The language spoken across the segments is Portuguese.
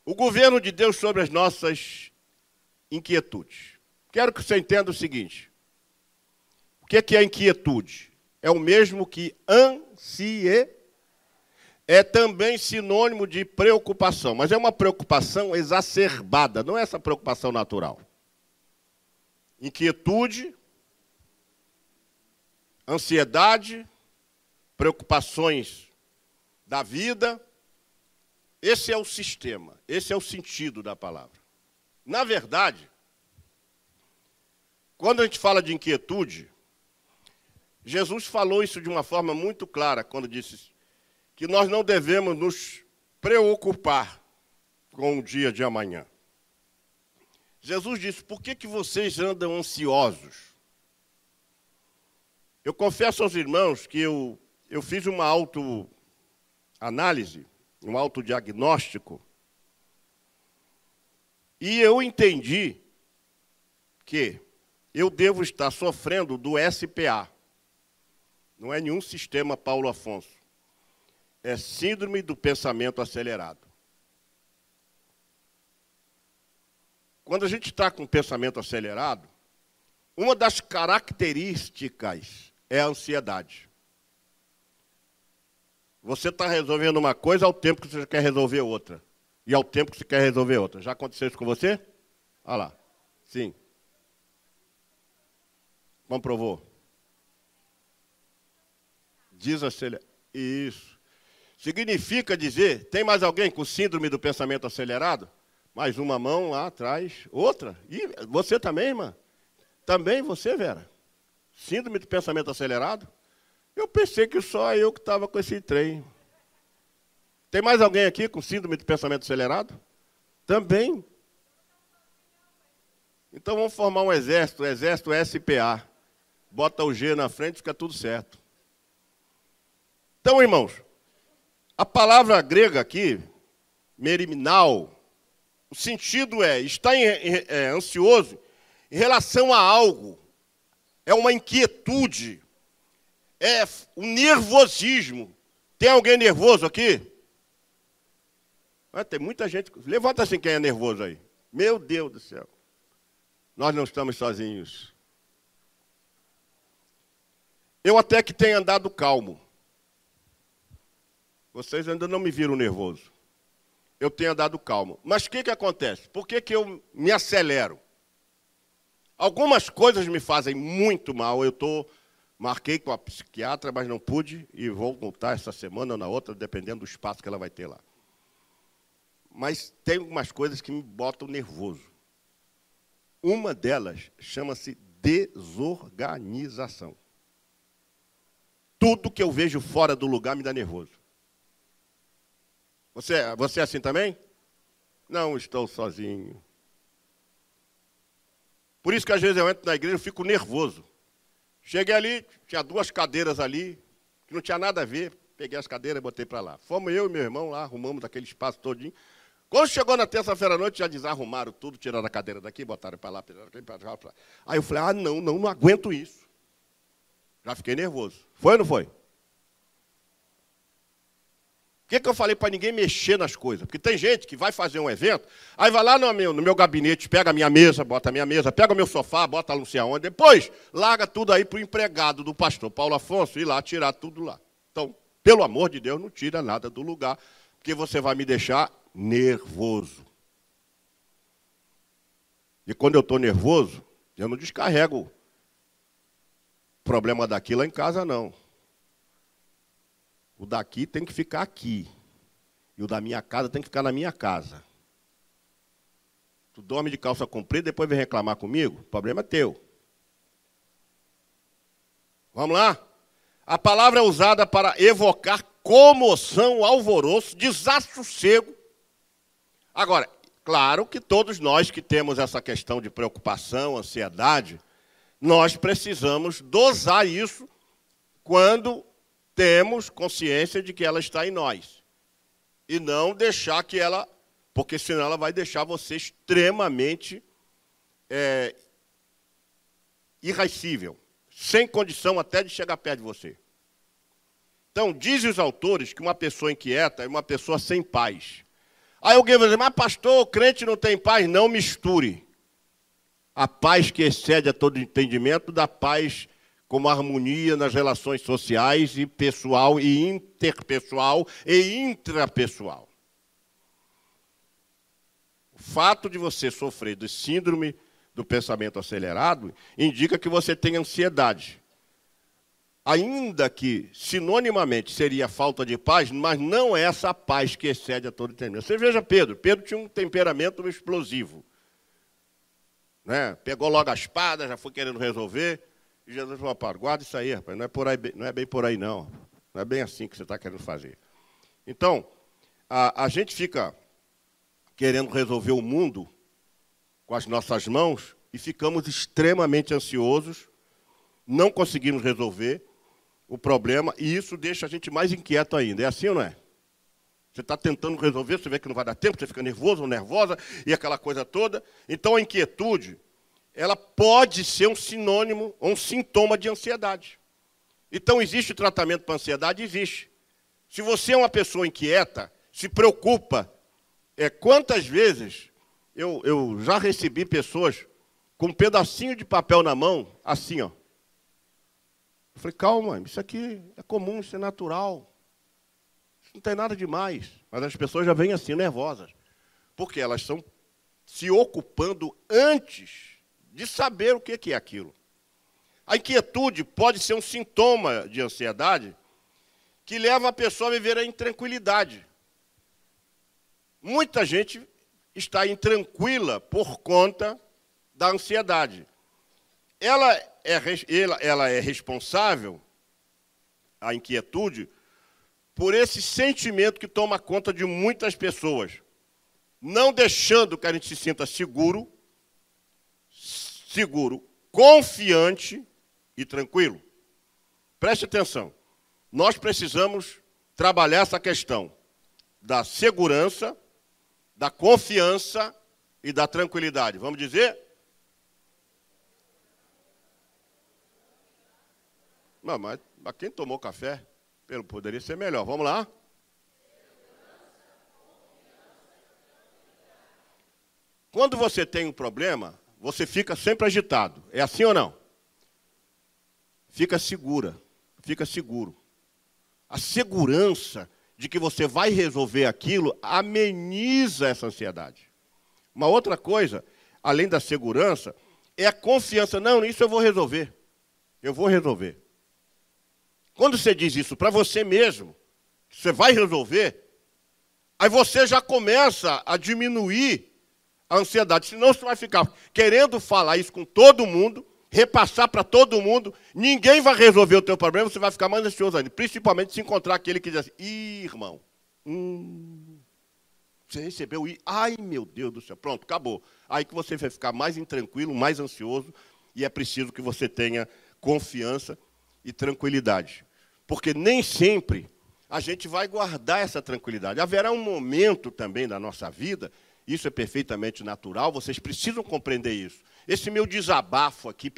O governo de Deus sobre as nossas inquietudes. Quero que você entenda o seguinte. O que é inquietude? É o mesmo que ansiedade. É também sinônimo de preocupação, mas é uma preocupação exacerbada, não é essa preocupação natural. Inquietude, ansiedade, preocupações da vida, esse é o sistema, esse é o sentido da palavra. Na verdade, quando a gente fala de inquietude, Jesus falou isso de uma forma muito clara, quando disse que nós não devemos nos preocupar com o dia de amanhã. Jesus disse, por que vocês andam ansiosos? Eu confesso aos irmãos que eu fiz uma autoanálise, um autodiagnóstico, e eu entendi que eu devo estar sofrendo do SPA. Não é nenhum sistema Paulo Afonso. É síndrome do pensamento acelerado. Quando a gente está com pensamento acelerado, uma das características é a ansiedade. Você está resolvendo uma coisa ao tempo que você quer resolver outra. E ao tempo que você quer resolver outra. Já aconteceu isso com você? Olha lá. Sim. Comprovou. Desacelerar. Isso. Significa dizer, tem mais alguém com síndrome do pensamento acelerado? Mais uma mão lá atrás, outra. E você também, irmã? Também você, Vera? Síndrome do pensamento acelerado? Eu pensei que só eu que estava com esse trem. Tem mais alguém aqui com síndrome de pensamento acelerado? Também. Então vamos formar um exército, o exército SPA. Bota o G na frente, fica tudo certo. Então, irmãos, a palavra grega aqui, meriminal, o sentido é estar ansioso em relação a algo. É uma inquietude. É um nervosismo. Tem alguém nervoso aqui? Tem muita gente. Levanta assim quem é nervoso aí. Meu Deus do céu. Nós não estamos sozinhos. Eu até que tenho andado calmo. Vocês ainda não me viram nervoso. Eu tenho andado calmo. Mas o que acontece? Por que eu me acelero? Algumas coisas me fazem muito mal. Marquei com a psiquiatra, mas não pude. E vou voltar essa semana ou na outra, dependendo do espaço que ela vai ter lá. Mas tem algumas coisas que me botam nervoso. Uma delas chama-se desorganização. Tudo que eu vejo fora do lugar me dá nervoso. Você é assim também? Não estou sozinho. Por isso que às vezes eu entro na igreja e fico nervoso. Cheguei ali, tinha 2 cadeiras ali, que não tinha nada a ver. Peguei as cadeiras e botei para lá. Fomos eu e meu irmão lá, arrumamos aquele espaço todinho. Quando chegou na terça-feira à noite, já desarrumaram tudo, tiraram a cadeira daqui, botaram para lá, para lá. Aí eu falei, não aguento isso. Já fiquei nervoso. Foi ou não foi? Por que eu falei para ninguém mexer nas coisas? Porque tem gente que vai fazer um evento, aí vai lá no meu gabinete, pega a minha mesa, bota a minha mesa, pega o meu sofá, bota não sei aonde, depois larga tudo aí para o empregado do pastor Paulo Afonso ir lá tirar tudo lá. Então, pelo amor de Deus, não tira nada do lugar, porque você vai me deixar nervoso. E quando eu estou nervoso, eu não descarrego o problema daqui lá em casa, não. O daqui tem que ficar aqui. E o da minha casa tem que ficar na minha casa. Tu dorme de calça comprida, depois vem reclamar comigo? O problema é teu. Vamos lá? A palavra é usada para evocar comoção, alvoroço, desassossego. Agora, claro que todos nós que temos essa questão de preocupação, ansiedade, nós precisamos dosar isso quando temos consciência de que ela está em nós. E não deixar que ela... Porque senão ela vai deixar você extremamente irascível, sem condição até de chegar perto de você. Então, dizem os autores que uma pessoa inquieta é uma pessoa sem paz. Aí alguém vai dizer, mas pastor, o crente não tem paz? Não misture a paz que excede a todo entendimento da paz como harmonia nas relações sociais e pessoal e interpessoal e intrapessoal. O fato de você sofrer de síndrome do pensamento acelerado indica que você tem ansiedade. Ainda que, sinonimamente, seria falta de paz, mas não é essa paz que excede a todo entendimento. Você veja Pedro. Pedro tinha um temperamento explosivo. Né? Pegou logo a espada, já foi querendo resolver. E Jesus falou, pá, guarda isso aí, rapaz. Não é bem por aí, não. Não é bem assim que você está querendo fazer. Então, a gente fica querendo resolver o mundo com as nossas mãos e ficamos extremamente ansiosos, não conseguimos resolver o problema, e isso deixa a gente mais inquieto ainda. É assim ou não é? Você está tentando resolver, você vê que não vai dar tempo, você fica nervoso ou nervosa, e aquela coisa toda. Então, a inquietude, ela pode ser um sinônimo, ou um sintoma de ansiedade. Então, existe tratamento para ansiedade? Existe. Se você é uma pessoa inquieta, se preocupa, quantas vezes eu já recebi pessoas com um pedacinho de papel na mão, assim, ó. Eu falei, calma, isso aqui é comum, isso é natural. Isso não tem nada demais. Mas as pessoas já vêm assim, nervosas. Porque elas estão se ocupando antes de saber o que é aquilo. A inquietude pode ser um sintoma de ansiedade que leva a pessoa a viver em tranquilidade. Muita gente está intranquila por conta da ansiedade. Ela é responsável, a inquietude, por esse sentimento que toma conta de muitas pessoas, não deixando que a gente se sinta seguro, confiante e tranquilo. Preste atenção, nós precisamos trabalhar essa questão da segurança, da confiança e da tranquilidade. Vamos dizer? Não, mas quem tomou café, poderia ser melhor. Vamos lá? Quando você tem um problema, você fica sempre agitado. É assim ou não? Fica segura, fica seguro. A segurança de que você vai resolver aquilo ameniza essa ansiedade. Uma outra coisa, além da segurança, é a confiança. Não, isso eu vou resolver. Eu vou resolver. Quando você diz isso para você mesmo, você vai resolver, aí você já começa a diminuir a ansiedade. Senão você vai ficar querendo falar isso com todo mundo, repassar para todo mundo, ninguém vai resolver o teu problema, você vai ficar mais ansioso ainda. Principalmente se encontrar aquele que diz assim, ih, irmão, você recebeu, ai meu Deus do céu, pronto, acabou. Aí que você vai ficar mais intranquilo, mais ansioso, e é preciso que você tenha confiança e tranquilidade. Porque nem sempre a gente vai guardar essa tranquilidade. Haverá um momento também da nossa vida, isso é perfeitamente natural, vocês precisam compreender isso. Esse meu desabafo aqui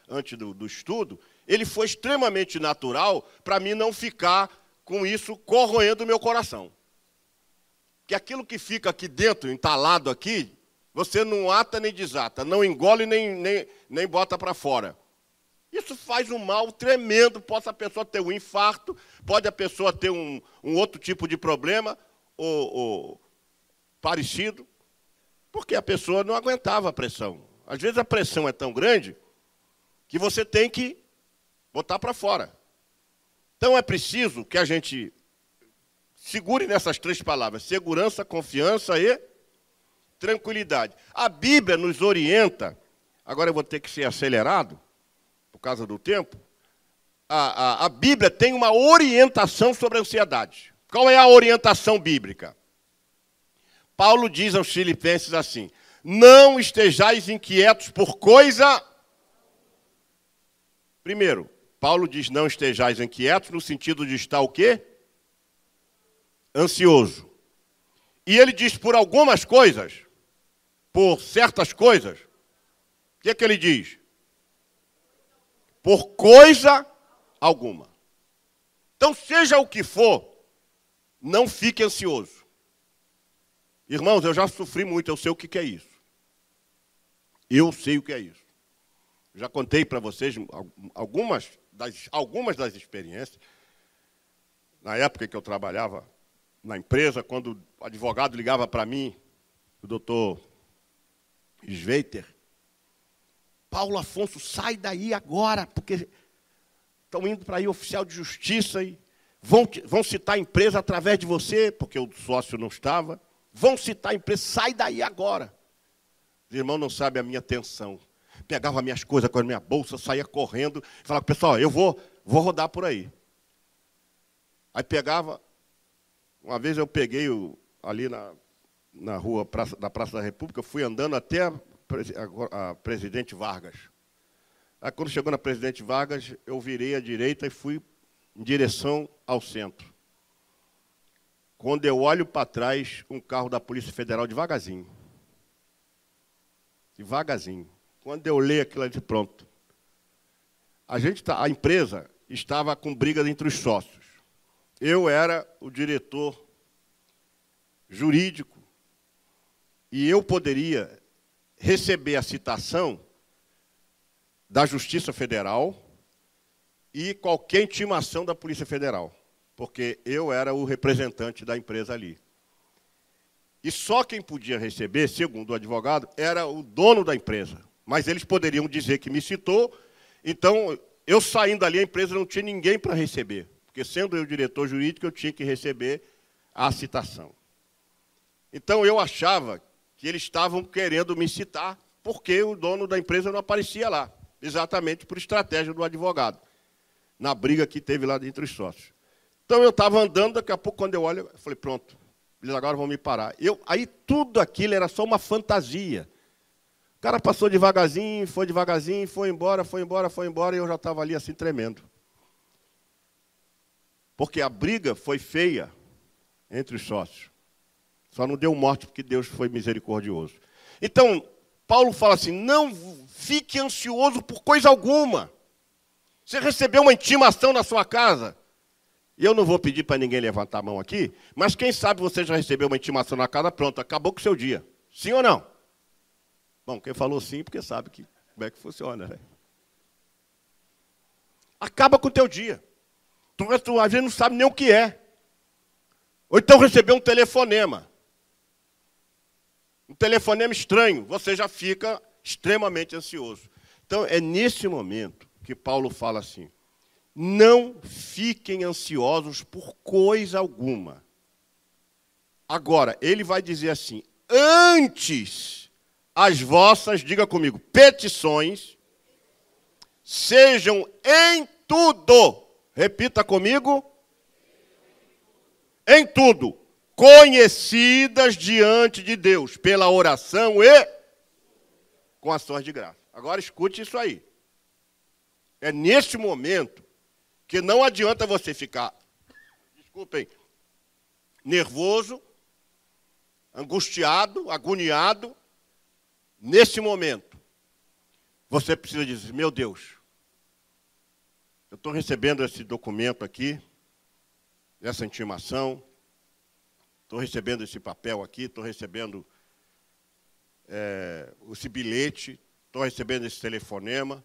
antes do estudo, ele foi extremamente natural para mim não ficar com isso corroendo o meu coração. Que aquilo que fica aqui dentro, entalado aqui, você não ata nem desata, não engole nem bota para fora. Isso faz um mal tremendo, pode a pessoa ter um infarto, pode a pessoa ter um outro tipo de problema, ou parecido, porque a pessoa não aguentava a pressão. Às vezes a pressão é tão grande que você tem que botar para fora. Então é preciso que a gente segure nessas três palavras, segurança, confiança e tranquilidade. A Bíblia nos orienta, agora eu vou ter que ser acelerado, por causa do tempo, a Bíblia tem uma orientação sobre a ansiedade. Qual é a orientação bíblica? Paulo diz aos Filipenses assim, não estejais inquietos por coisa... Primeiro, Paulo diz não estejais inquietos no sentido de estar o quê? Ansioso. E ele diz por algumas coisas, por certas coisas. O que é que ele diz? Por coisa alguma. Então, seja o que for, não fique ansioso. Irmãos, eu já sofri muito, eu sei o que é isso. Eu sei o que é isso. Já contei para vocês algumas das experiências. Na época que eu trabalhava na empresa, quando o advogado ligava para mim, o doutor Sveiter, Paulo Afonso, sai daí agora, porque estão indo para aí oficial de justiça e vão citar a empresa através de você, porque o sócio não estava. Vão citar a empresa, sai daí agora. Os irmãos não sabem a minha tensão. Pegava minhas coisas com a minha bolsa, saía correndo, e falava, pessoal, eu vou rodar por aí. Aí pegava, uma vez eu peguei ali na rua da Praça da República, eu fui andando até a Presidente Vargas. Aí quando chegou na Presidente Vargas, eu virei à direita e fui em direção ao centro. Quando eu olho para trás, um carro da Polícia Federal devagarzinho. Devagarzinho. Quando eu leio aquilo, eu disse, pronto. A empresa estava com briga entre os sócios. Eu era o diretor jurídico e eu poderia receber a citação da Justiça Federal e qualquer intimação da Polícia Federal, porque eu era o representante da empresa ali. E só quem podia receber, segundo o advogado, era o dono da empresa. Mas eles poderiam dizer que me citou, então, eu saindo ali, a empresa não tinha ninguém para receber, porque sendo eu diretor jurídico, eu tinha que receber a citação. Então, eu achava que eles estavam querendo me citar, porque o dono da empresa não aparecia lá, exatamente por estratégia do advogado, na briga que teve lá entre os sócios. Então, eu estava andando, daqui a pouco, quando eu olho, eu falei, pronto, eles agora vão me parar. Aí tudo aquilo era só uma fantasia. O cara passou devagarzinho, foi embora, e eu já estava ali assim tremendo. Porque a briga foi feia entre os sócios. Só não deu morte porque Deus foi misericordioso. Então, Paulo fala assim, não fique ansioso por coisa alguma. Você recebeu uma intimação na sua casa. E eu não vou pedir para ninguém levantar a mão aqui, mas quem sabe você já recebeu uma intimação na casa, pronto, acabou com o seu dia. Sim ou não? Bom, quem falou sim, porque sabe como é que funciona, né? Acaba com o teu dia. Tu às vezes não sabe nem o que é. Ou então recebeu um telefonema. Um telefonema estranho, você já fica extremamente ansioso. Então, é nesse momento que Paulo fala assim, não fiquem ansiosos por coisa alguma. Agora, ele vai dizer assim, antes as vossas, diga comigo, petições, sejam em tudo, repita comigo, em tudo, conhecidas diante de Deus, pela oração e com ações de graça. Agora escute isso aí. É neste momento que não adianta você ficar, desculpem, nervoso, angustiado, agoniado. Nesse momento, você precisa dizer, meu Deus, eu estou recebendo esse documento aqui, essa intimação, estou recebendo esse papel aqui, estou recebendo esse bilhete, estou recebendo esse telefonema,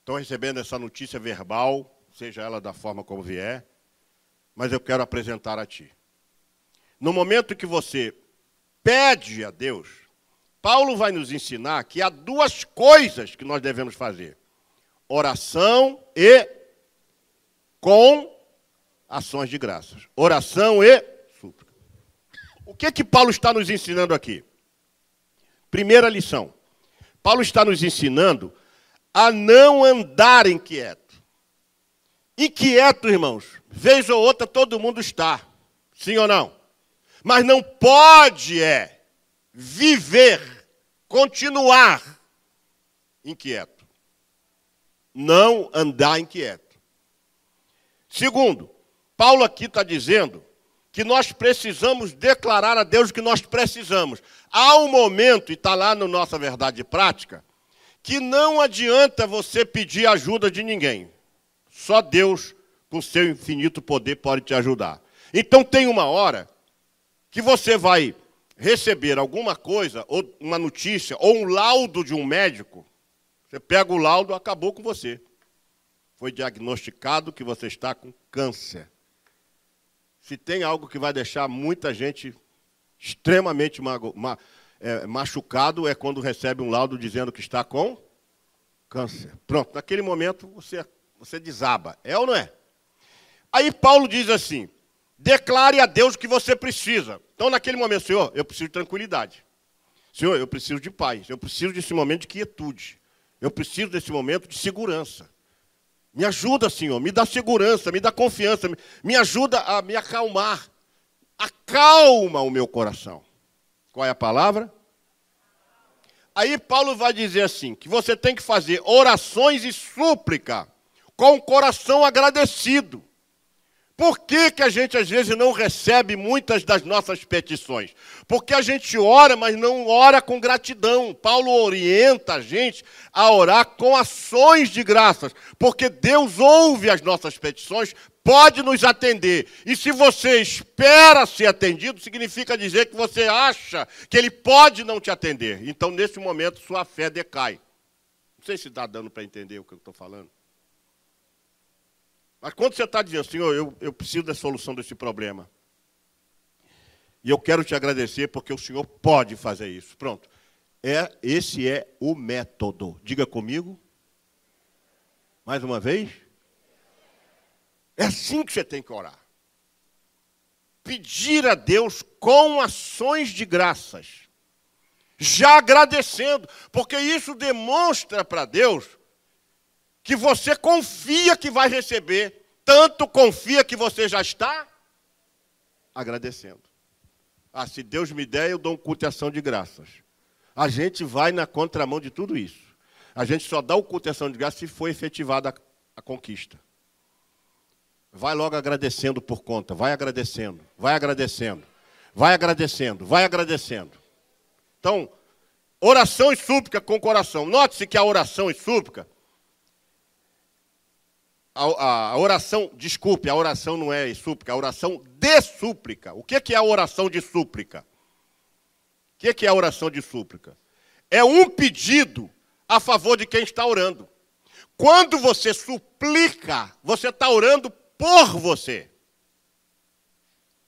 estou recebendo essa notícia verbal, seja ela da forma como vier, mas eu quero apresentar a ti. No momento que você pede a Deus, Paulo vai nos ensinar que há duas coisas que nós devemos fazer. Oração e com ações de graças. Oração e súplica. O que Paulo está nos ensinando aqui? Primeira lição. Paulo está nos ensinando a não andar inquieto. Inquieto, irmãos, vez ou outra todo mundo está. Sim ou não? Mas não pode viver, continuar inquieto. Não andar inquieto. Segundo, Paulo aqui está dizendo que nós precisamos declarar a Deus o que nós precisamos. Há um momento, e está lá na nossa verdade prática, que não adianta você pedir ajuda de ninguém. Só Deus, com seu infinito poder, pode te ajudar. Então tem uma hora que você vai receber alguma coisa, ou uma notícia, ou um laudo de um médico, você pega o laudo, acabou com você. Foi diagnosticado que você está com câncer. Se tem algo que vai deixar muita gente extremamente machucado, é quando recebe um laudo dizendo que está com câncer. Pronto, naquele momento você desaba. É ou não é? Aí Paulo diz assim, declare a Deus o que você precisa. Então, naquele momento, Senhor, eu preciso de tranquilidade. Senhor, eu preciso de paz. Eu preciso desse momento de quietude. Eu preciso desse momento de segurança. Me ajuda, Senhor, me dá segurança, me dá confiança, me ajuda a me acalmar. Acalma o meu coração. Qual é a palavra? Aí Paulo vai dizer assim, que você tem que fazer orações e súplica com o coração agradecido. Por que a gente às vezes não recebe muitas das nossas petições? Porque a gente ora, mas não ora com gratidão. Paulo orienta a gente a orar com ações de graças, porque Deus ouve as nossas petições, pode nos atender. E se você espera ser atendido, significa dizer que você acha que Ele pode não te atender. Então, nesse momento, sua fé decai. Não sei se está dando para entender o que eu estou falando. Mas quando você está dizendo, Senhor, eu preciso da solução desse problema. E eu quero te agradecer porque o Senhor pode fazer isso. Pronto. Esse é o método. Diga comigo. Mais uma vez. É assim que você tem que orar. Pedir a Deus com ações de graças. Já agradecendo. Porque isso demonstra para Deus que você confia que vai receber, tanto confia que você já está agradecendo. Ah, se Deus me der, eu dou um culto e ação de graças. A gente vai na contramão de tudo isso. A gente só dá o culto e ação de graças se for efetivada a conquista. Vai logo agradecendo por conta, vai agradecendo, vai agradecendo, vai agradecendo, vai agradecendo. Então, oração e súplica com coração. Note-se que a oração e súplica, a oração, desculpe, a oração não é súplica, a oração de súplica. O que é a oração de súplica? O que é a oração de súplica? É um pedido a favor de quem está orando. Quando você suplica, você está orando por você.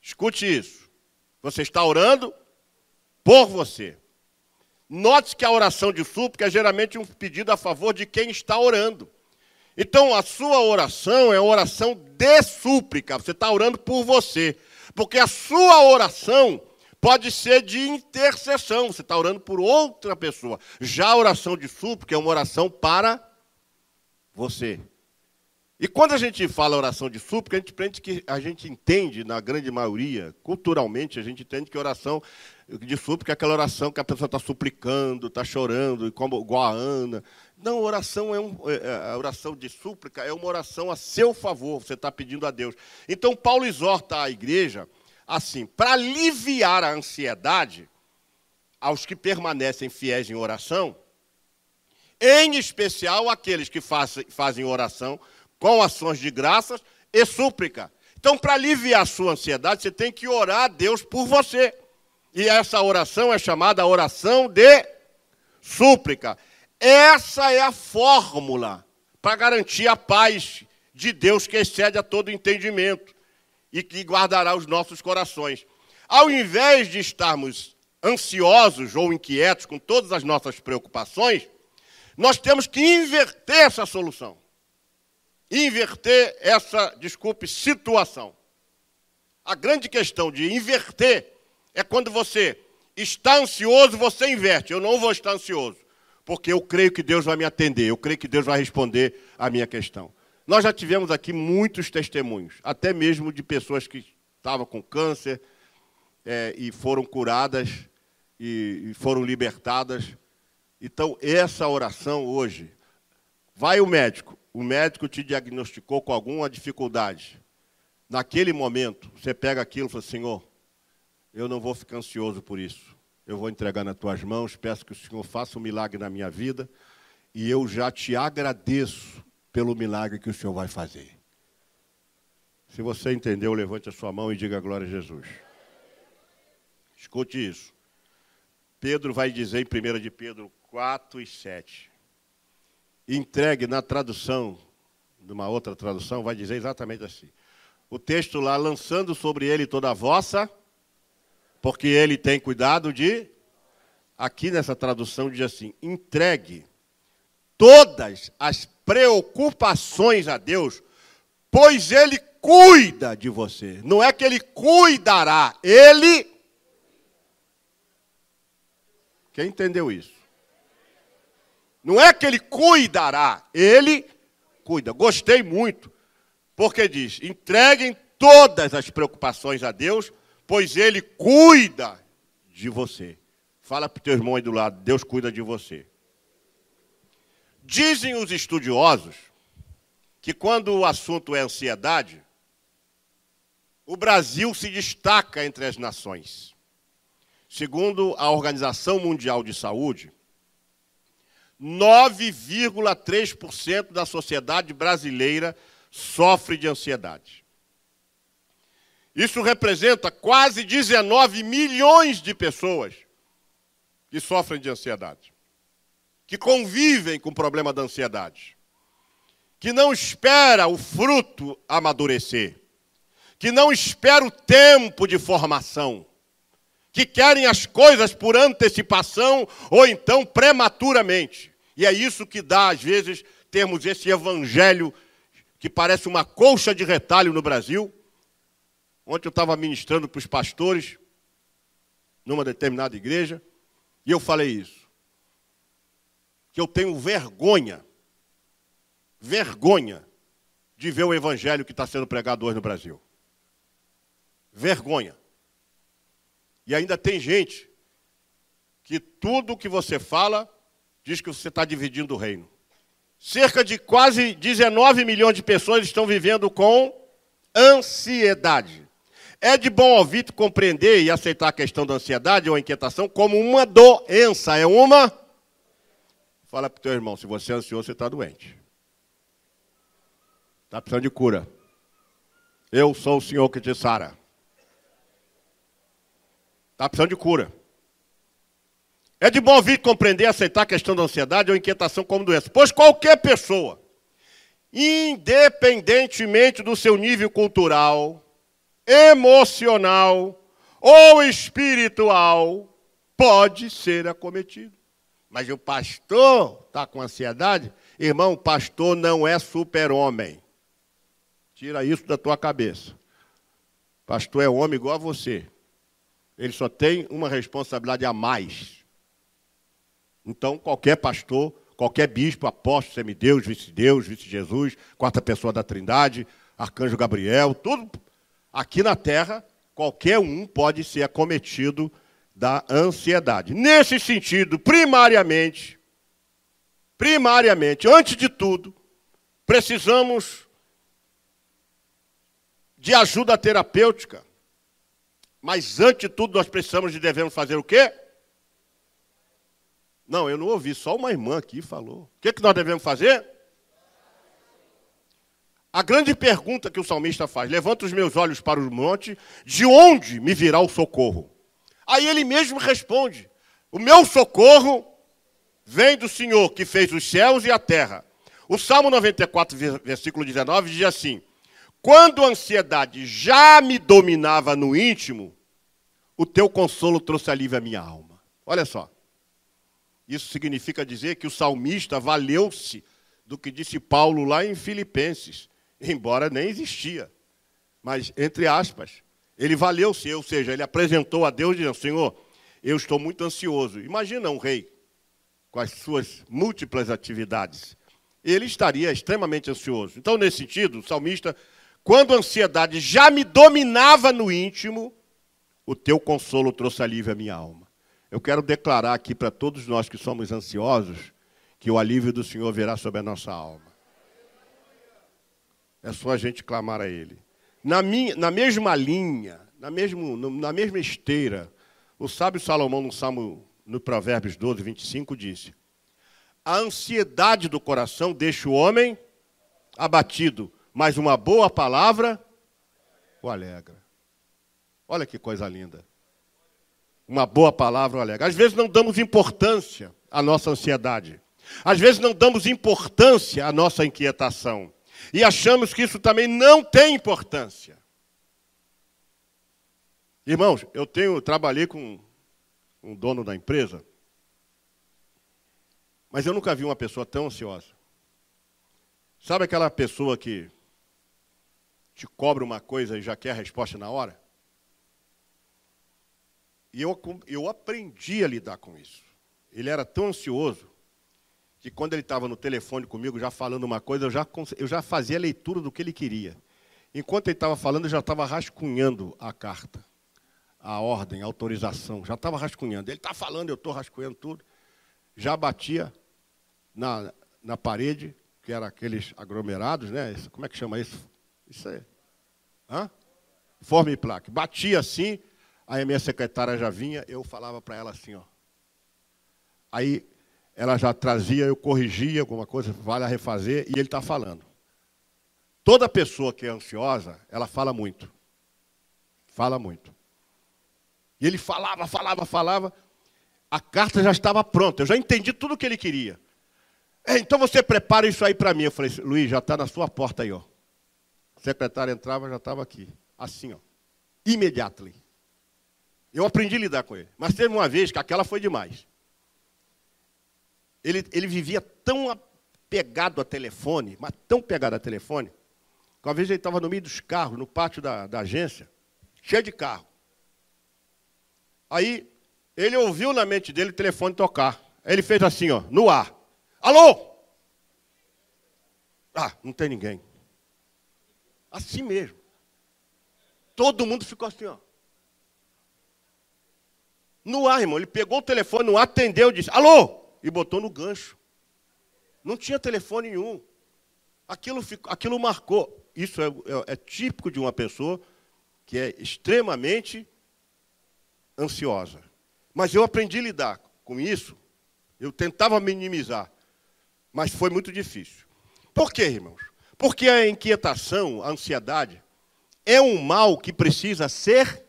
Escute isso. Você está orando por você. Note que a oração de súplica é geralmente um pedido a favor de quem está orando. Então, a sua oração é uma oração de súplica. Você está orando por você. Porque a sua oração pode ser de intercessão. Você está orando por outra pessoa. Já a oração de súplica é uma oração para você. E quando a gente fala oração de súplica, a gente entende, na grande maioria, culturalmente, a gente entende que oração de súplica é aquela oração que a pessoa está suplicando, está chorando, igual a Ana. Não, a oração de súplica é uma oração a seu favor, você está pedindo a Deus. Então, Paulo exorta a igreja, assim, para aliviar a ansiedade aos que permanecem fiéis em oração, em especial aqueles que fazem oração com ações de graças e súplica. Então, para aliviar a sua ansiedade, você tem que orar a Deus por você. E essa oração é chamada oração de súplica. Essa é a fórmula para garantir a paz de Deus que excede a todo entendimento e que guardará os nossos corações. Ao invés de estarmos ansiosos ou inquietos com todas as nossas preocupações, nós temos que inverter essa solução. Inverter essa, situação. A grande questão de inverter é quando você está ansioso, você inverte. Eu não vou estar ansioso, porque eu creio que Deus vai me atender, eu creio que Deus vai responder a minha questão. Nós já tivemos aqui muitos testemunhos, até mesmo de pessoas que estavam com câncer e foram curadas e foram libertadas. Então, essa oração hoje, vai o médico te diagnosticou com alguma dificuldade. Naquele momento, você pega aquilo e fala, Senhor, eu não vou ficar ansioso por isso. Eu vou entregar nas tuas mãos, peço que o Senhor faça um milagre na minha vida e eu já te agradeço pelo milagre que o Senhor vai fazer. Se você entendeu, levante a sua mão e diga glória a Jesus. Escute isso. Pedro vai dizer em 1 de Pedro 4:7. Entregue na tradução, numa outra tradução, vai dizer exatamente assim. O texto lá, lançando sobre ele toda a vossa, porque ele tem cuidado de... Aqui nessa tradução diz assim, entregue todas as preocupações a Deus, pois ele cuida de você. Não é que ele cuidará, ele... Quem entendeu isso? Não é que ele cuidará, ele cuida. Gostei muito, porque diz, entreguem todas as preocupações a Deus, pois ele cuida de você. Fala para o teu irmão aí do lado, Deus cuida de você. Dizem os estudiosos que quando o assunto é ansiedade, o Brasil se destaca entre as nações. Segundo a Organização Mundial de Saúde, 9,3% da sociedade brasileira sofre de ansiedade. Isso representa quase 19 milhões de pessoas que sofrem de ansiedade, que convivem com o problema da ansiedade, que não espera o fruto amadurecer, que não espera o tempo de formação, que querem as coisas por antecipação ou então prematuramente. E é isso que dá, às vezes, termos esse evangelho que parece uma colcha de retalho no Brasil. Ontem eu estava ministrando para os pastores, numa determinada igreja, e eu falei isso, que eu tenho vergonha de ver o evangelho que está sendo pregado hoje no Brasil. Vergonha. E ainda tem gente que tudo que você fala diz que você está dividindo o reino. Cerca de quase 19 milhões de pessoas estão vivendo com ansiedade. É de bom ouvir, compreender e aceitar a questão da ansiedade ou a inquietação como uma doença. É uma... Fala para o teu irmão, se você é ansioso, você está doente. Está precisando de cura. Eu sou o Senhor que te sara. Está precisando de cura. É de bom ouvir, compreender e aceitar a questão da ansiedade ou inquietação como doença. Pois qualquer pessoa, independentemente do seu nível cultural, emocional ou espiritual, pode ser acometido. Mas o pastor está com ansiedade? Irmão, o pastor não é super-homem. Tira isso da tua cabeça. Pastor é homem igual a você. Ele só tem uma responsabilidade a mais. Então, qualquer pastor, qualquer bispo, apóstolo, semideus, vice-Jesus, quarta pessoa da Trindade, arcanjo Gabriel, tudo aqui na terra, qualquer um pode ser acometido da ansiedade. Nesse sentido, primariamente, antes de tudo, precisamos de ajuda terapêutica. Mas, antes de tudo, nós precisamos e devemos fazer o quê? Não, eu não ouvi, só uma irmã aqui falou. O que nós devemos fazer? A grande pergunta que o salmista faz, levanto os meus olhos para o monte, de onde me virá o socorro? Aí ele mesmo responde, o meu socorro vem do Senhor, que fez os céus e a terra. O Salmo 94, versículo 19, diz assim, quando a ansiedade já me dominava no íntimo, o teu consolo trouxe alívio à minha alma. Olha só. Isso significa dizer que o salmista valeu-se do que disse Paulo lá em Filipenses, embora nem existia. Mas, entre aspas, ele valeu-se, ou seja, ele apresentou a Deus dizendo, Senhor, eu estou muito ansioso. Imagina um rei com as suas múltiplas atividades. Ele estaria extremamente ansioso. Então, nesse sentido, o salmista, quando a ansiedade já me dominava no íntimo, o teu consolo trouxe alívio à minha alma. Eu quero declarar aqui para todos nós que somos ansiosos, que o alívio do Senhor virá sobre a nossa alma. É só a gente clamar a Ele. Na mesma linha, na mesma esteira, o sábio Salomão, no Provérbios 12, 25, disse, a ansiedade do coração deixa o homem abatido, mas uma boa palavra o alegra. Olha que coisa linda. Uma boa palavra, Alega. Às vezes não damos importância à nossa ansiedade. Às vezes não damos importância à nossa inquietação. E achamos que isso também não tem importância. Irmãos, trabalhei com um dono da empresa, mas eu nunca vi uma pessoa tão ansiosa. Sabe aquela pessoa que te cobra uma coisa e já quer a resposta na hora? E eu aprendi a lidar com isso. Ele era tão ansioso que quando ele estava no telefone comigo, já falando uma coisa, eu já fazia a leitura do que ele queria. Enquanto ele estava falando, eu já estava rascunhando a carta, a ordem, a autorização. Já estava rascunhando. Ele está falando, eu estou rascunhando tudo. Já batia na parede, que era aqueles aglomerados, né? Como é que chama isso? Isso aí. Forma e placa. Batia assim, aí a minha secretária já vinha, eu falava para ela assim, ó. Aí ela já trazia, eu corrigia alguma coisa, vale a refazer, e ele está falando. Toda pessoa que é ansiosa, ela fala muito. Fala muito. E ele falava, a carta já estava pronta, eu já entendi tudo o que ele queria. Então você prepara isso aí para mim. Eu falei, Luiz, já está na sua porta aí, ó. A secretária entrava, já estava aqui. Assim, ó. Immediately. Eu aprendi a lidar com ele. Mas teve uma vez que aquela foi demais. Ele vivia tão apegado a telefone, mas tão pegado a telefone, que uma vez ele estava no meio dos carros, no pátio da agência, cheio de carro. Aí, ele ouviu na mente dele o telefone tocar. Aí ele fez assim, ó, no ar. Alô? Não tem ninguém. Assim mesmo. Todo mundo ficou assim, ó. No ar, irmão. Ele pegou o telefone no ar, atendeu, disse, alô? E botou no gancho. Não tinha telefone nenhum. Aquilo marcou. Isso é típico de uma pessoa que é extremamente ansiosa. Mas eu aprendi a lidar com isso. Eu tentava minimizar. Mas foi muito difícil. Por quê, irmãos? Porque a inquietação, a ansiedade, é um mal que precisa ser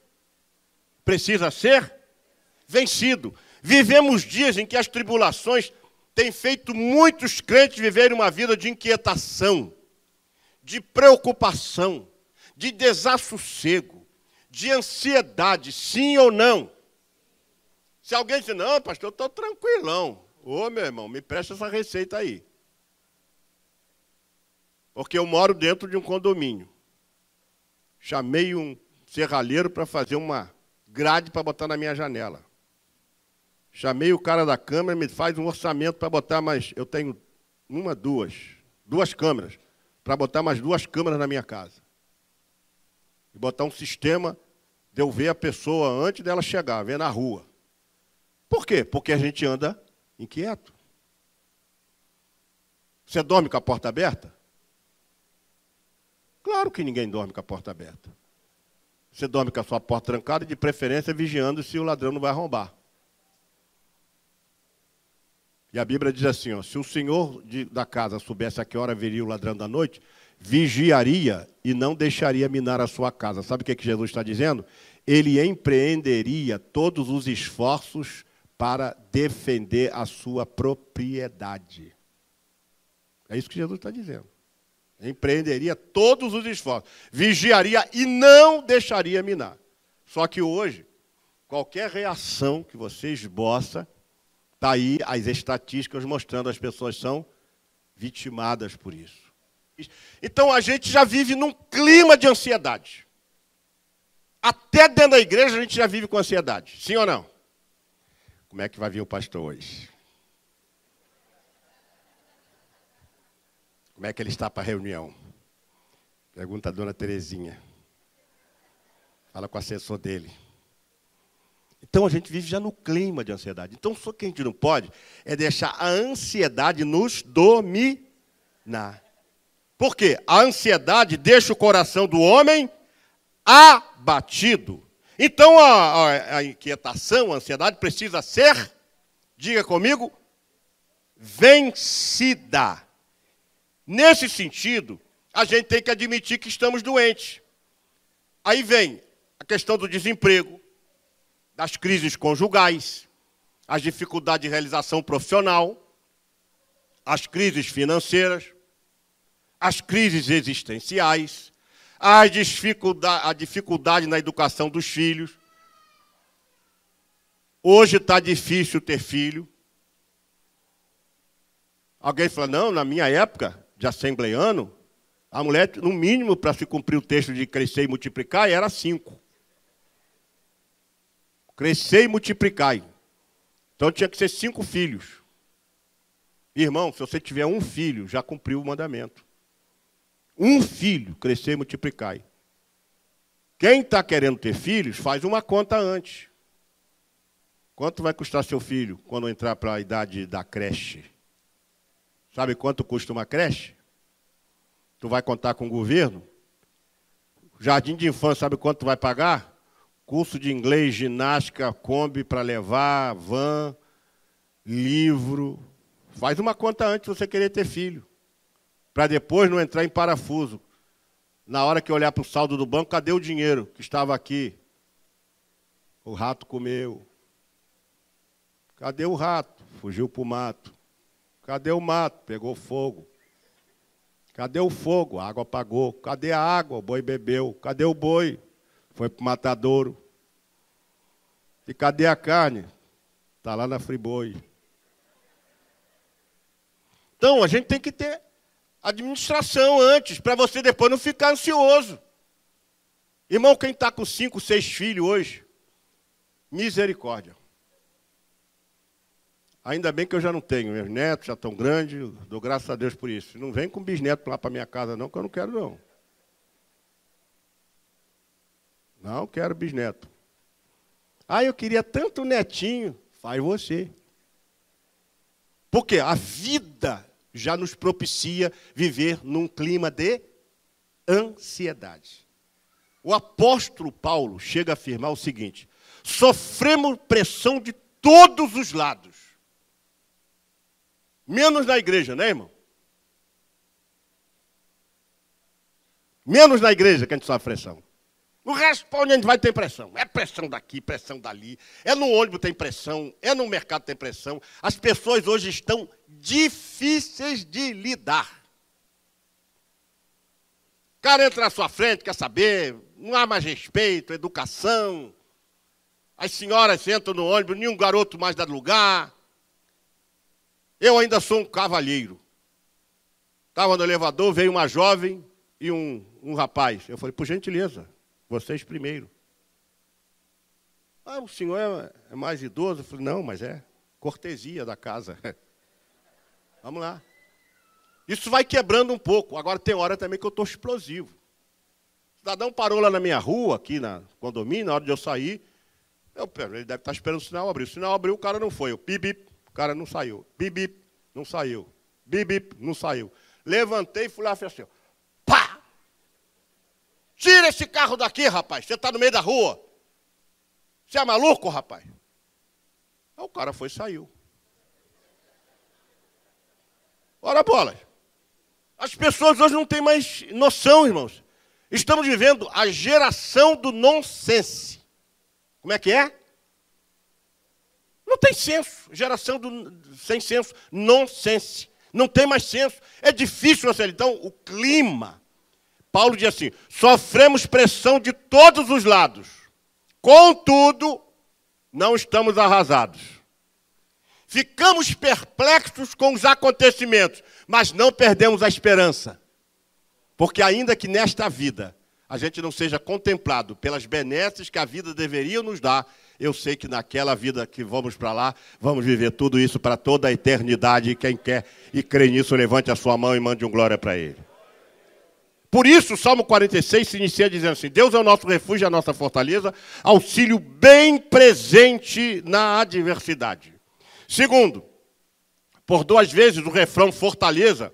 vencido. Vivemos dias em que as tribulações têm feito muitos crentes viverem uma vida de inquietação, de preocupação, de desassossego, de ansiedade, sim ou não? Se alguém diz, não, pastor, eu estou tranquilão. Ô, meu irmão, me presta essa receita aí. Porque eu moro dentro de um condomínio. Chamei um serralheiro para fazer uma grade para botar na minha janela. Chamei o cara da câmera, me faz um orçamento para botar mais... Eu tenho duas câmeras, para botar mais 2 câmeras na minha casa. E botar um sistema de eu ver a pessoa antes dela chegar, ver na rua. Por quê? Porque a gente anda inquieto. Você dorme com a porta aberta? Claro que ninguém dorme com a porta aberta. Você dorme com a sua porta trancada e, de preferência, vigiando se o ladrão não vai arrombar. E a Bíblia diz assim, ó, se o senhor da casa soubesse a que hora viria o ladrão da noite, vigiaria e não deixaria minar a sua casa. Sabe o que Jesus está dizendo? Ele empreenderia todos os esforços para defender a sua propriedade. É isso que Jesus está dizendo. Empreenderia todos os esforços, vigiaria e não deixaria minar. Só que hoje, qualquer reação que você esboça, está aí as estatísticas mostrando as pessoas são vitimadas por isso. Então a gente já vive num clima de ansiedade. Até dentro da igreja a gente já vive com ansiedade. Sim ou não? Como é que vai vir o pastor hoje? Como é que ele está para a reunião? Pergunta a dona Terezinha. Fala com o assessor dele. Então a gente vive já no clima de ansiedade. Então só que a gente não pode é deixar a ansiedade nos dominar. Por quê? A ansiedade deixa o coração do homem abatido. Então a inquietação, a ansiedade precisa ser, diga comigo, vencida. Nesse sentido, a gente tem que admitir que estamos doentes. Aí vem a questão do desemprego, das crises conjugais, as dificuldades de realização profissional, as crises financeiras, as crises existenciais, a dificuldade na educação dos filhos. Hoje está difícil ter filho. Alguém fala, não, na minha época de assembleiano, a mulher, no mínimo, para se cumprir o texto de crescer e multiplicar, era 5. Crescer e multiplicar. Então tinha que ser 5 filhos. Irmão, se você tiver um filho, já cumpriu o mandamento. Um filho, crescer e multiplicar. Quem está querendo ter filhos, faz uma conta antes. Quanto vai custar seu filho quando entrar para a idade da creche? Sabe quanto custa uma creche? Tu vai contar com o governo? Jardim de infância, sabe quanto tu vai pagar? Curso de inglês, ginástica, Kombi para levar, van, livro. Faz uma conta antes de você querer ter filho. Para depois não entrar em parafuso. Na hora que olhar para o saldo do banco, cadê o dinheiro que estava aqui? O rato comeu. Cadê o rato? Fugiu para o mato. Cadê o mato? Pegou fogo. Cadê o fogo? A água apagou. Cadê a água? O boi bebeu. Cadê o boi? Foi para o matadouro. E cadê a carne? Está lá na Friboi. Então, a gente tem que ter administração antes, para você depois não ficar ansioso. Irmão, quem está com 5, 6 filhos hoje, misericórdia. Ainda bem que eu já não tenho, meus netos já estão grandes, dou graças a Deus por isso. Não vem com bisneto lá para minha casa não, que eu não quero não. Não quero bisneto. Ah, eu queria tanto netinho. Faz você. Porque a vida já nos propicia viver num clima de ansiedade. O apóstolo Paulo chega a afirmar o seguinte: sofremos pressão de todos os lados. Menos na igreja, né, irmão? Menos na igreja que a gente sofre pressão. No resto, onde a gente vai ter pressão. É pressão daqui, pressão dali. É no ônibus tem pressão, é no mercado tem pressão. As pessoas hoje estão difíceis de lidar. O cara entra na sua frente, quer saber, não há mais respeito, educação. As senhoras entram no ônibus, nenhum garoto mais dá lugar. Eu ainda sou um cavalheiro. Estava no elevador, veio uma jovem e um rapaz. Eu falei, por gentileza, vocês primeiro. Ah, o senhor é mais idoso? Eu falei, não, mas é cortesia da casa. Vamos lá. Isso vai quebrando um pouco. Agora tem hora também que eu estou explosivo. O cidadão parou lá na minha rua, aqui na condomínio, na hora de eu sair. Ele deve estar esperando o sinal abrir. O sinal abriu, o cara não foi. Eu, bip, o cara não saiu. Bip, não saiu. Bip, não saiu. Levantei e fui lá e falei assim, pá! Tira esse carro daqui, rapaz. Você está no meio da rua. Você é maluco, rapaz? Aí o cara foi e saiu. Ora, bolas. As pessoas hoje não têm mais noção, irmãos. Estamos vivendo a geração do nonsense. Como é que é? Não tem senso. Geração sem senso. Nonsense. Não tem mais senso. É difícil essa. Então, o clima. Paulo diz assim, sofremos pressão de todos os lados. Contudo, não estamos arrasados. Ficamos perplexos com os acontecimentos, mas não perdemos a esperança. Porque ainda que nesta vida a gente não seja contemplado pelas benesses que a vida deveria nos dar, eu sei que naquela vida que vamos para lá, vamos viver tudo isso para toda a eternidade. E quem quer e crê nisso, levante a sua mão e mande um glória para ele. Por isso, o Salmo 46 se inicia dizendo assim, Deus é o nosso refúgio, a nossa fortaleza, auxílio bem presente na adversidade. Segundo, por 2 vezes o refrão fortaleza,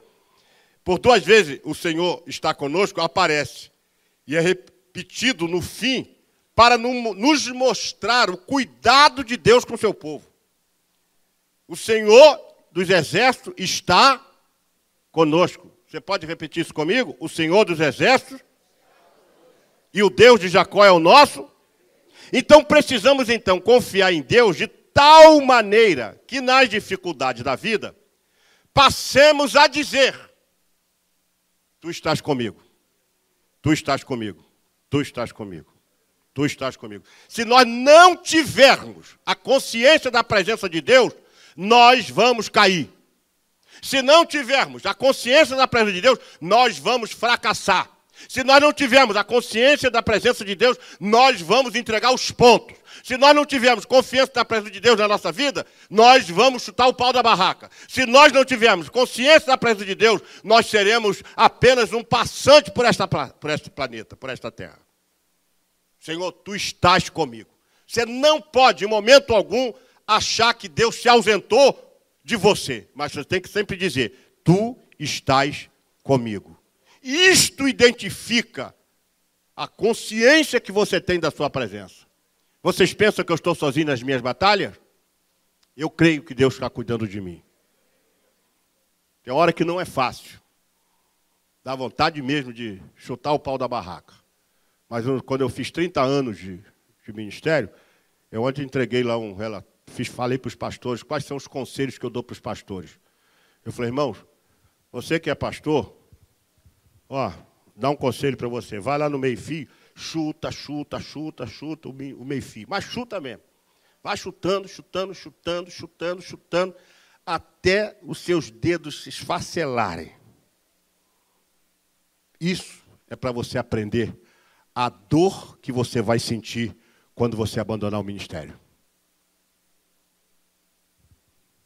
por 2 vezes o Senhor está conosco, aparece. E é repetido no fim, para nos mostrar o cuidado de Deus com o seu povo. O Senhor dos exércitos está conosco. Você pode repetir isso comigo? O Senhor dos exércitos e o Deus de Jacó é o nosso. Então precisamos confiar em Deus de tal maneira que nas dificuldades da vida passemos a dizer: tu estás comigo, tu estás comigo, tu estás comigo, tu estás comigo. Se nós não tivermos a consciência da presença de Deus, nós vamos cair. Se não tivermos a consciência da presença de Deus, nós vamos fracassar. Se nós não tivermos a consciência da presença de Deus, nós vamos entregar os pontos. Se nós não tivermos confiança da presença de Deus na nossa vida, nós vamos chutar o pau da barraca. Se nós não tivermos consciência da presença de Deus, nós seremos apenas um passante por este planeta, por esta terra. Senhor, tu estás comigo. Você não pode, em momento algum, achar que Deus se ausentou de você. Mas você tem que sempre dizer: tu estás comigo. Isto identifica a consciência que você tem da sua presença. Vocês pensam que eu estou sozinho nas minhas batalhas? Eu creio que Deus está cuidando de mim. Tem hora que não é fácil. Dá vontade mesmo de chutar o pau da barraca. Mas quando eu fiz 30 anos de ministério, eu ontem entreguei lá um relatório. Falei para os pastores quais são os conselhos que eu dou para os pastores. Eu falei: irmãos, você que é pastor, dá um conselho para você. Vai lá no meio-fio, chuta o meio-fio. Mas chuta mesmo. Vai chutando, até os seus dedos se esfacelarem. Isso é para você aprender a dor que você vai sentir quando você abandonar o ministério.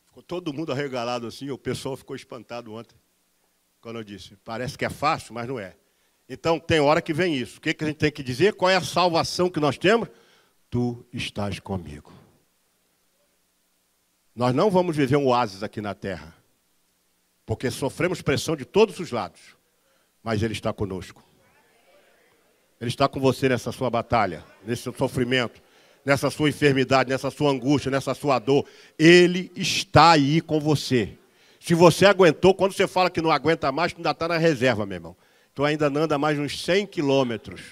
Ficou todo mundo arregalado assim, o pessoal ficou espantado ontem, quando eu disse: parece que é fácil, mas não é. Então, tem hora que vem isso. O que a gente tem que dizer? Qual é a salvação que nós temos? Tu estás comigo. Nós não vamos viver um oásis aqui na terra, porque sofremos pressão de todos os lados, mas Ele está conosco. Ele está com você nessa sua batalha, nesse seu sofrimento, nessa sua enfermidade, nessa sua angústia, nessa sua dor. Ele está aí com você. Se você aguentou, quando você fala que não aguenta mais, tu ainda está na reserva, meu irmão. Tu ainda anda mais uns 100 quilômetros.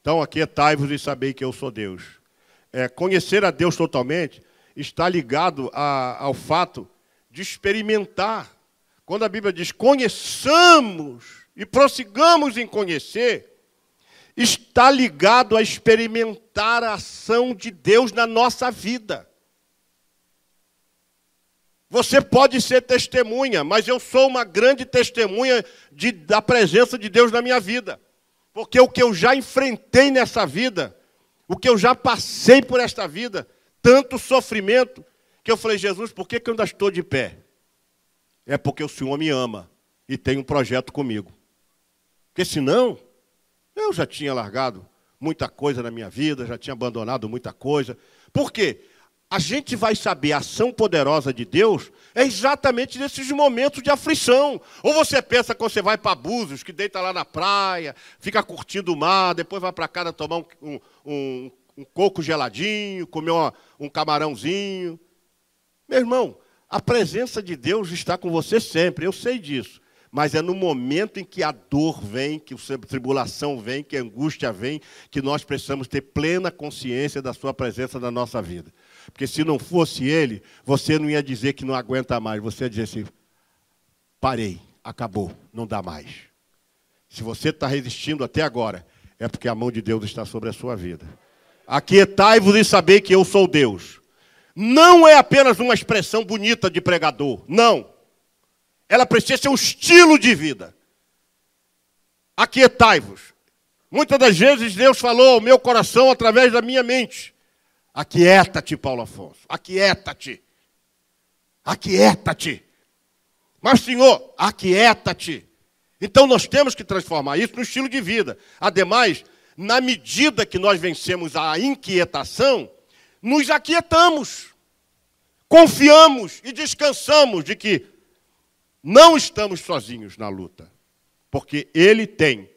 Então, aquietai-vos e sabei que eu sou Deus. Conhecer a Deus totalmente está ligado ao fato de experimentar. Quando a Bíblia diz: conheçamos e prossigamos em conhecer, está ligado a experimentar a ação de Deus na nossa vida. Você pode ser testemunha, mas eu sou uma grande testemunha da presença de Deus na minha vida. Porque o que eu já enfrentei nessa vida, o que eu já passei por esta vida, tanto sofrimento, que eu falei: Jesus, por que eu ainda estou de pé? É porque o Senhor me ama e tem um projeto comigo. Porque senão, eu já tinha largado muita coisa na minha vida, já tinha abandonado muita coisa. Por quê? A gente vai saber a ação poderosa de Deus exatamente nesses momentos de aflição. Ou você pensa que você vai para Búzios, que deita lá na praia, fica curtindo o mar, depois vai para casa tomar um coco geladinho, comer um camarãozinho. Meu irmão, a presença de Deus está com você sempre, eu sei disso. Mas é no momento em que a dor vem, que a tribulação vem, que a angústia vem, que nós precisamos ter plena consciência da sua presença na nossa vida. Porque se não fosse Ele, você não ia dizer que não aguenta mais. Você ia dizer assim: parei, acabou, não dá mais. Se você está resistindo até agora, é porque a mão de Deus está sobre a sua vida. Aquietai-vos e sabei que eu sou Deus. Não é apenas uma expressão bonita de pregador, não. Ela precisa ser um estilo de vida. Aquietai-vos. Muitas das vezes Deus falou ao meu coração através da minha mente: aquieta-te, Paulo Afonso, aquieta-te. Aquieta-te. Mas, Senhor, aquieta-te. Então nós temos que transformar isso no estilo de vida. Ademais, na medida que nós vencemos a inquietação, nos aquietamos, confiamos e descansamos de que não estamos sozinhos na luta, porque Ele tem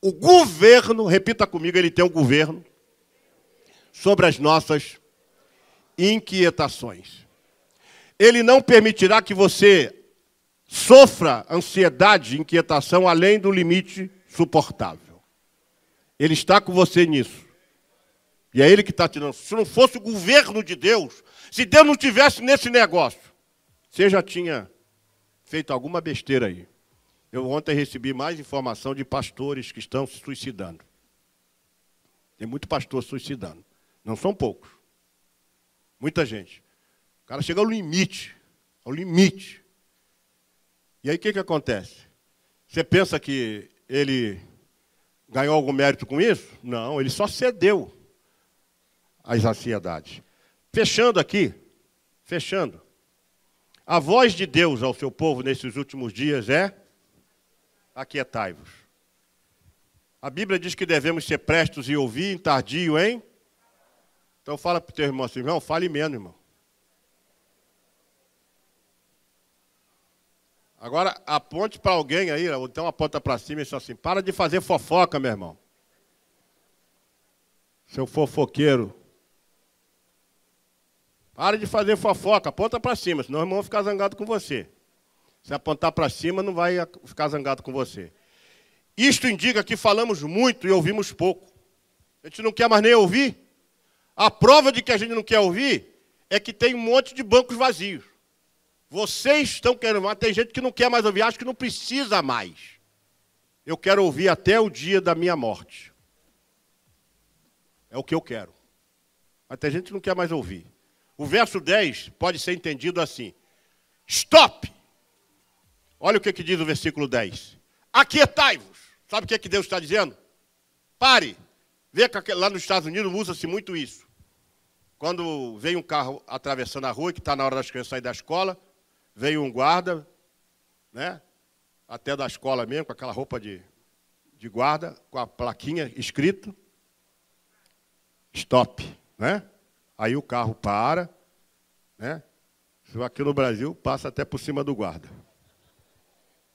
o governo, repita comigo, Ele tem o governo sobre as nossas inquietações. Ele não permitirá que você sofra ansiedade e inquietação além do limite suportável. Ele está com você nisso. E é Ele que está tirando. Se não fosse o governo de Deus, se Deus não estivesse nesse negócio, você já tinha feito alguma besteira aí. Eu ontem recebi mais informação de pastores que estão se suicidando. Tem muito pastor suicidando. Não são poucos. Muita gente. O cara chega ao limite. Ao limite. E aí o que acontece? Você pensa que ele ganhou algum mérito com isso? Não, ele só cedeu às ansiedades. Fechando aqui, fechando. A voz de Deus ao seu povo nesses últimos dias é: aquietai-vos. A Bíblia diz que devemos ser prestos e ouvir, tardio, hein? Então fala para o teu irmão assim: irmão, fale menos, irmão. Agora aponte para alguém aí, ou então aponta para cima e diz assim: para de fazer fofoca, meu irmão. Seu fofoqueiro. Para de fazer fofoca, aponta para cima, senão o irmão vai ficar zangado com você. Se apontar para cima, não vai ficar zangado com você. Isto indica que falamos muito e ouvimos pouco. A gente não quer mais nem ouvir. A prova de que a gente não quer ouvir é que tem um monte de bancos vazios. Vocês estão querendo mais, tem gente que não quer mais ouvir, acho que não precisa mais. Eu quero ouvir até o dia da minha morte. É o que eu quero. Mas tem gente que não quer mais ouvir. O verso 10 pode ser entendido assim: stop! Olha o que diz o versículo 10. Aquietai-vos. Sabe o que Deus está dizendo? Pare. Vê que lá nos Estados Unidos usa-se muito isso. Quando vem um carro atravessando a rua, que está na hora das crianças saírem da escola, veio um guarda, né? Até da escola mesmo, com aquela roupa de guarda, com a plaquinha escrito stop, né? Aí o carro para, né? Aqui no Brasil passa até por cima do guarda.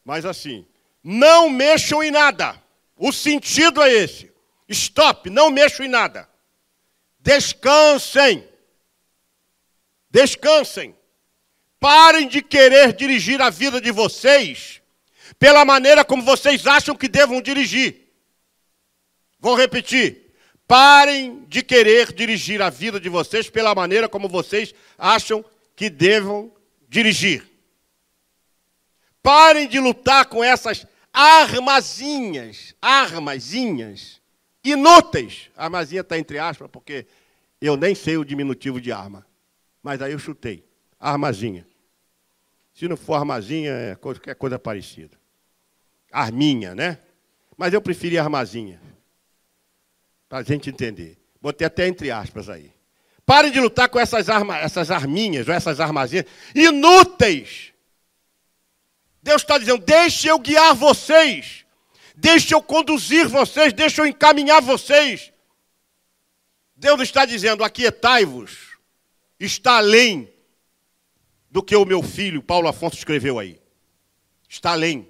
Mas assim, não mexam em nada. O sentido é esse. Stop, não mexam em nada. Descansem. Descansem. Parem de querer dirigir a vida de vocês pela maneira como vocês acham que devam dirigir. Vou repetir. Parem de querer dirigir a vida de vocês pela maneira como vocês acham que devam dirigir. Parem de lutar com essas armazinhas inúteis. Armazinha está entre aspas, porque eu nem sei o diminutivo de arma. Mas aí eu chutei. Armazinha. Se não for armazinha, é qualquer coisa parecida. Arminha, né? Mas eu preferi armazinha. Para a gente entender. Botei até entre aspas aí. Parem de lutar com essas arminhas, ou essas armazinhas inúteis. Deus está dizendo: deixe eu guiar vocês. Deixe eu conduzir vocês. Deixe eu encaminhar vocês. Deus está dizendo: aquietai-vos. Está além do que o meu filho, Paulo Afonso, escreveu aí. Está além.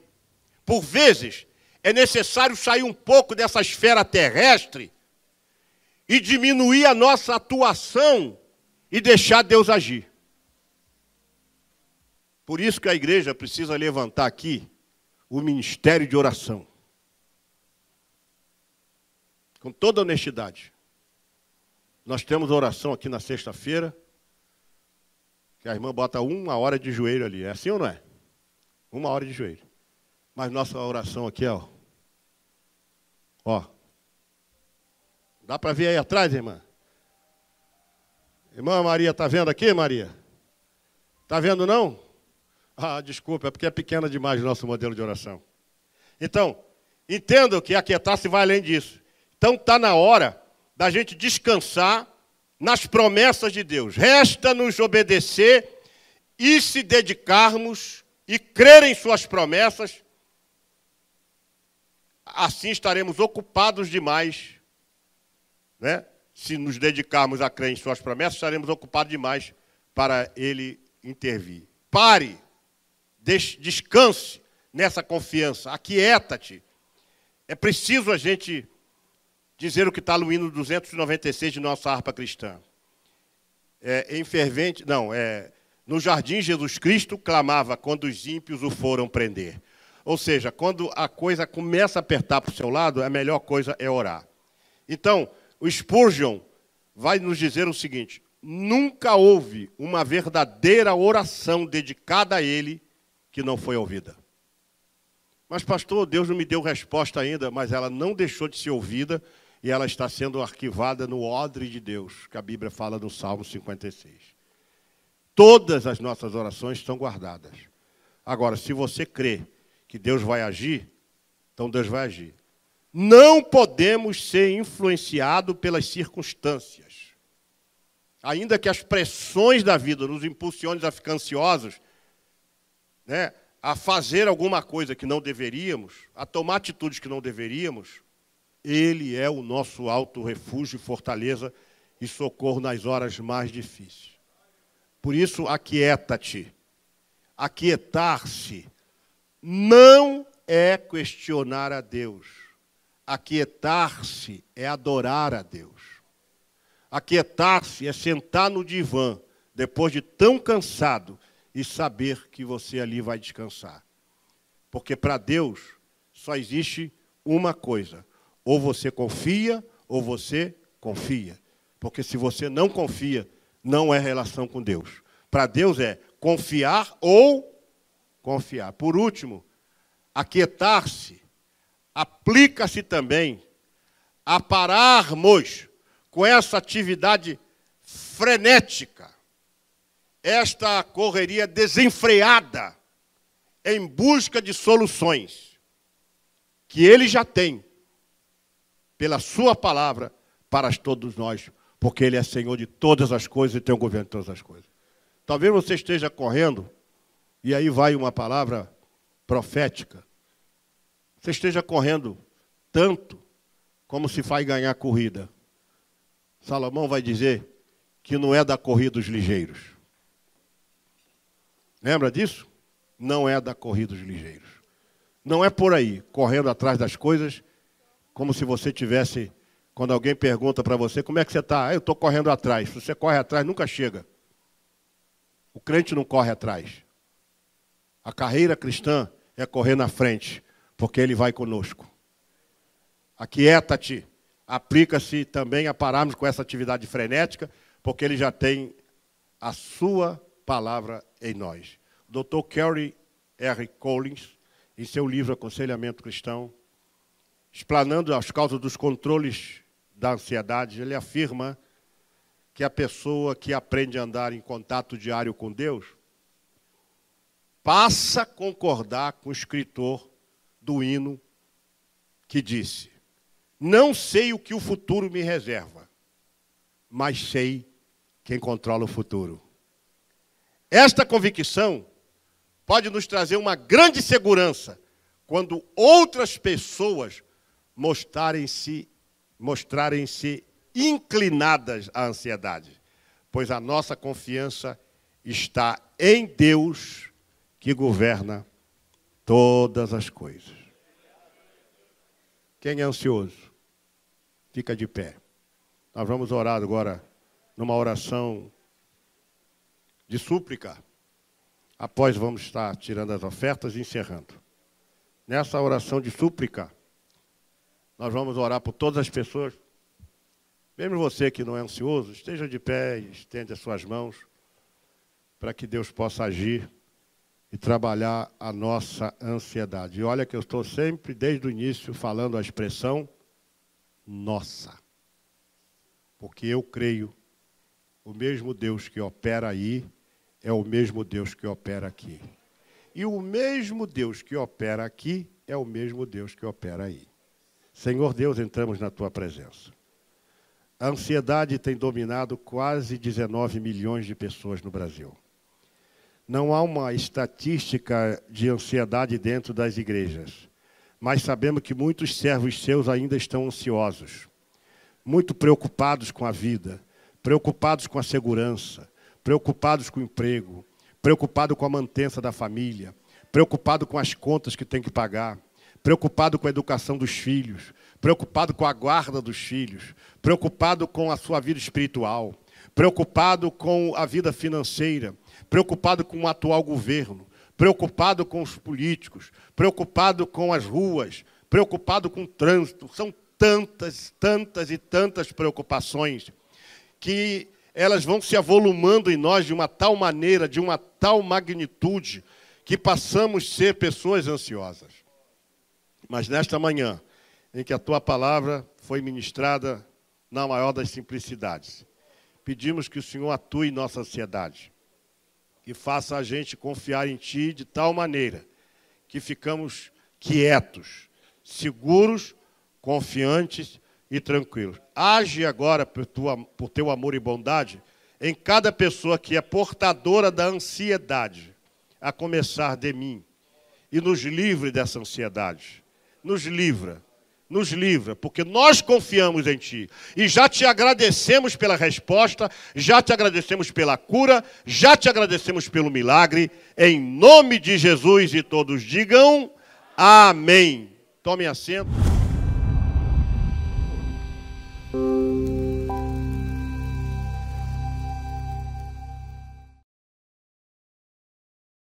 Por vezes, é necessário sair um pouco dessa esfera terrestre e diminuir a nossa atuação e deixar Deus agir. Por isso que a igreja precisa levantar aqui o ministério de oração. Com toda honestidade. Nós temos oração aqui na sexta-feira, que a irmã bota 1 hora de joelho ali. É assim ou não é? 1 hora de joelho. Mas nossa oração aqui, ó. Dá para ver aí atrás, irmã? Irmã Maria, está vendo aqui, Maria? Está vendo, não? Ah, desculpa, é porque é pequena demais o nosso modelo de oração. Então, entendam que aquietar-se vai além disso. Então, está na hora da gente descansar nas promessas de Deus. Resta-nos obedecer e se dedicarmos e crer em suas promessas. Assim estaremos ocupados demais, né? Se nos dedicarmos a crer em suas promessas, estaremos ocupados demais para Ele intervir. Pare, descanse nessa confiança, aquieta-te. É preciso a gente dizer o que está no hino 296 de nossa harpa cristã. No jardim Jesus Cristo clamava quando os ímpios o foram prender. Ou seja, quando a coisa começa a apertar para o seu lado, a melhor coisa é orar. Então, o Spurgeon vai nos dizer o seguinte: nunca houve uma verdadeira oração dedicada a ele que não foi ouvida. Mas, pastor, Deus não me deu resposta ainda, mas ela não deixou de ser ouvida e ela está sendo arquivada no odre de Deus, que a Bíblia fala no Salmo 56. Todas as nossas orações estão guardadas. Agora, se você crê que Deus vai agir, então Deus vai agir. Não podemos ser influenciados pelas circunstâncias. Ainda que as pressões da vida nos impulsionem a ficar ansiosos, né, a fazer alguma coisa que não deveríamos, a tomar atitudes que não deveríamos, Ele é o nosso alto refúgio, fortaleza e socorro nas horas mais difíceis. Por isso, aquieta-te. Aquietar-se não é questionar a Deus. Aquietar-se é adorar a Deus. Aquietar-se é sentar no divã, depois de tão cansado, e saber que você ali vai descansar. Porque para Deus só existe uma coisa: ou você confia, ou você confia. Porque se você não confia, não é relação com Deus. Para Deus é confiar ou confiar. Por último, aquietar-se aplica-se também a pararmos com essa atividade frenética, esta correria desenfreada em busca de soluções que Ele já tem pela sua palavra para todos nós, porque Ele é Senhor de todas as coisas e tem o governo de todas as coisas. Talvez você esteja correndo, e aí vai uma palavra profética, você esteja correndo tanto como se faz ganhar corrida. Salomão vai dizer que não é da corrida dos ligeiros. Lembra disso? Não é da corrida dos ligeiros. Não é por aí, correndo atrás das coisas, como se você tivesse, quando alguém pergunta para você, como é que você está? Eu estou correndo atrás. Se você corre atrás, nunca chega. O crente não corre atrás. A carreira cristã é correr na frente, porque Ele vai conosco. Aquieta-te. Aplica-se também a pararmos com essa atividade frenética, porque Ele já tem a sua palavra em nós. O Dr. Kerry R. Collins, em seu livro Aconselhamento Cristão, explanando as causas dos controles da ansiedade, ele afirma que a pessoa que aprende a andar em contato diário com Deus passa a concordar com o escritor do hino que disse: não sei o que o futuro me reserva, mas sei quem controla o futuro. Esta convicção pode nos trazer uma grande segurança quando outras pessoas mostrarem-se inclinadas à ansiedade, pois a nossa confiança está em Deus, que governa todas as coisas. Quem é ansioso? Fica de pé. Nós vamos orar agora numa oração de súplica. Após vamos estar tirando as ofertas e encerrando. Nessa oração de súplica, nós vamos orar por todas as pessoas. Mesmo você que não é ansioso, esteja de pé e estende as suas mãos para que Deus possa agir e trabalhar a nossa ansiedade. E olha que eu estou sempre, desde o início, falando a expressão nossa. Porque eu creio, o mesmo Deus que opera aí é o mesmo Deus que opera aqui. E o mesmo Deus que opera aqui é o mesmo Deus que opera aí. Senhor Deus, entramos na Tua presença. A ansiedade tem dominado quase 19 milhões de pessoas no Brasil. Não há uma estatística de ansiedade dentro das igrejas, mas sabemos que muitos servos seus ainda estão ansiosos, muito preocupados com a vida, preocupados com a segurança, preocupados com o emprego, preocupados com a mantença da família, preocupados com as contas que tem que pagar, preocupado com a educação dos filhos, preocupado com a guarda dos filhos, preocupado com a sua vida espiritual, preocupado com a vida financeira, preocupado com o atual governo, preocupado com os políticos, preocupado com as ruas, preocupado com o trânsito. São tantas e tantas preocupações que elas vão se avolumando em nós de uma tal maneira, de uma tal magnitude, que passamos a ser pessoas ansiosas. Mas nesta manhã, em que a tua palavra foi ministrada na maior das simplicidades, pedimos que o Senhor atue em nossa ansiedade, que faça a gente confiar em Ti de tal maneira que ficamos quietos, seguros, confiantes e tranquilos. Age agora por Teu amor e bondade em cada pessoa que é portadora da ansiedade, a começar de mim, e nos livre dessa ansiedade. Nos livra, porque nós confiamos em Ti. E já Te agradecemos pela resposta, já Te agradecemos pela cura, já Te agradecemos pelo milagre, em nome de Jesus, e todos digam amém. Tomem assento.